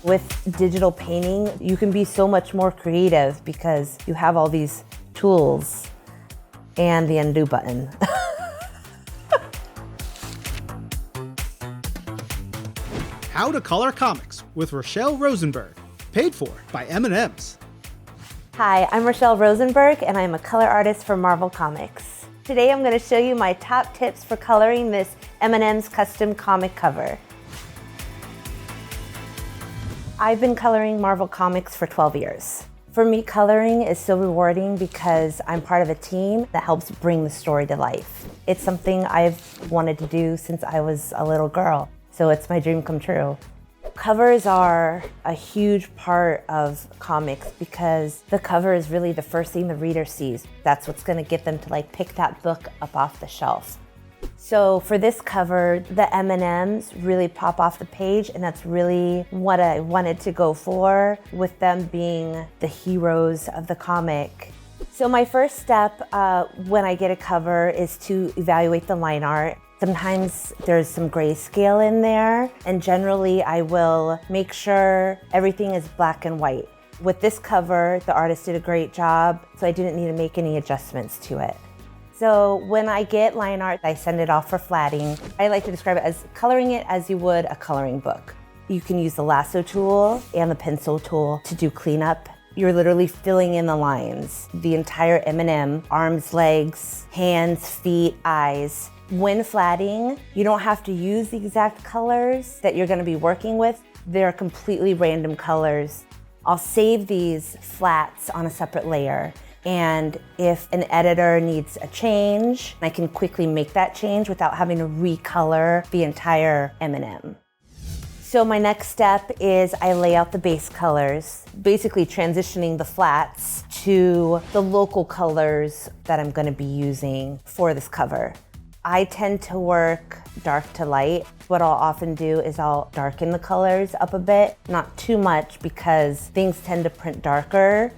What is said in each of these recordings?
With digital painting, you can be so much more creative because you have all these tools and the undo button. How to Color Comics with Rochelle Rosenberg, paid for by M&M's. Hi, I'm Rochelle Rosenberg and I'm a color artist for Marvel Comics. Today I'm going to show you my top tips for coloring this M&M's custom comic cover. I've been coloring Marvel Comics for 12 years. For me, coloring is so rewarding because I'm part of a team that helps bring the story to life. It's something I've wanted to do since I was a little girl, so it's my dream come true. Covers are a huge part of comics because the cover is really the first thing the reader sees. That's what's going to get them to pick that book up off the shelf. So for this cover, the M&Ms really pop off the page, and that's really what I wanted to go for, with them being the heroes of the comic. So my first step when I get a cover is to evaluate the line art. Sometimes there's some grayscale in there, and generally I will make sure everything is black and white. With this cover, the artist did a great job, so I didn't need to make any adjustments to it. So when I get line art, I send it off for flatting. I like to describe it as coloring it as you would a coloring book. You can use the lasso tool and the pencil tool to do cleanup. You're literally filling in the lines. The entire M&M, arms, legs, hands, feet, eyes. When flatting, you don't have to use the exact colors that you're going to be working with. They're completely random colors. I'll save these flats on a separate layer. And if an editor needs a change, I can quickly make that change without having to recolor the entire M&M. So my next step is I lay out the base colors, basically transitioning the flats to the local colors that I'm going to be using for this cover. I tend to work dark to light. What I'll often do is I'll darken the colors up a bit, not too much because things tend to print darker.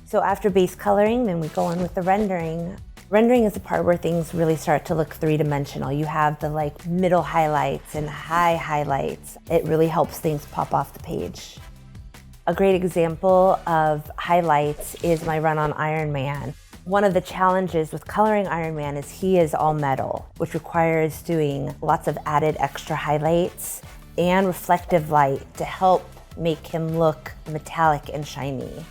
So after base coloring, then we go on with the rendering. Rendering is the part where things really start to look three-dimensional. You have the middle highlights and high highlights. It really helps things pop off the page. A great example of highlights is my run on Iron Man. One of the challenges with coloring Iron Man is he is all metal, which requires doing lots of added extra highlights and reflective light to help make him look metallic and shiny.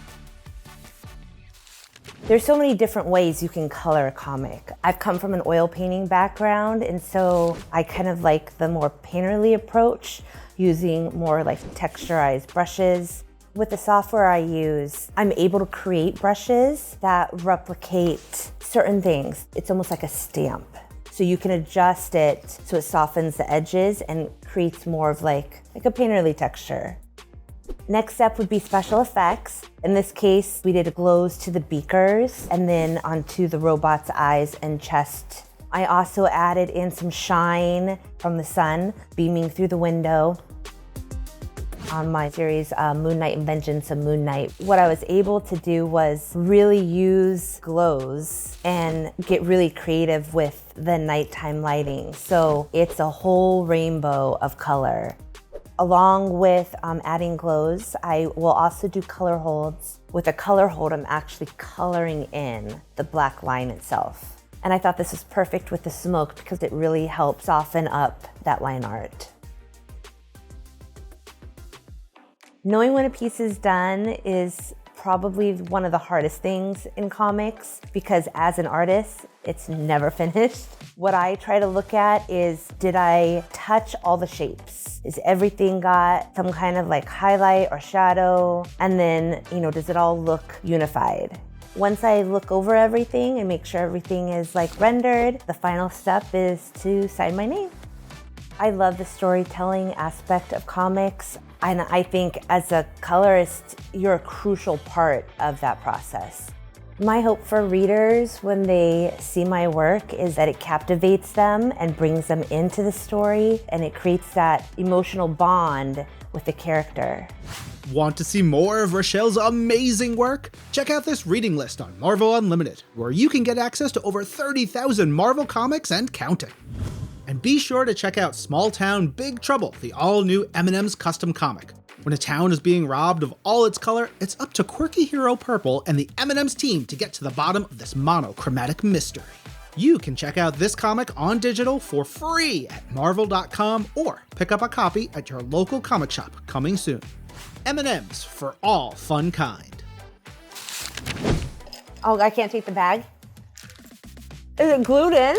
There's so many different ways you can color a comic. I've come from an oil painting background, and so I kind of like the more painterly approach, using more texturized brushes. With the software I use, I'm able to create brushes that replicate certain things. It's almost like a stamp. So you can adjust it so it softens the edges and creates more of like a painterly texture. Next step would be special effects. In this case, we did glows to the beakers and then onto the robot's eyes and chest. I also added in some shine from the sun beaming through the window. On my series, Moon Knight and Vengeance of Moon Knight, what I was able to do was really use glows and get really creative with the nighttime lighting. So it's a whole rainbow of color. Along with adding glows, I will also do color holds. With a color hold, I'm actually coloring in the black line itself. And I thought this was perfect with the smoke because it really helps soften up that line art. Knowing when a piece is done is probably one of the hardest things in comics because as an artist, it's never finished. What I try to look at is, did I touch all the shapes? Is everything got some kind of highlight or shadow? And then, does it all look unified? Once I look over everything and make sure everything is rendered, the final step is to sign my name. I love the storytelling aspect of comics. And I think as a colorist, you're a crucial part of that process. My hope for readers when they see my work is that it captivates them and brings them into the story, and it creates that emotional bond with the character. Want to see more of Rochelle's amazing work? Check out this reading list on Marvel Unlimited, where you can get access to over 30,000 Marvel comics and counting. And be sure to check out Small Town Big Trouble, the all-new M&M's custom comic. When a town is being robbed of all its color, it's up to quirky hero Purple and the M&M's team to get to the bottom of this monochromatic mystery. You can check out this comic on digital for free at marvel.com or pick up a copy at your local comic shop coming soon. M&M's for all fun kind. Oh, I can't take the bag. Is it glued in?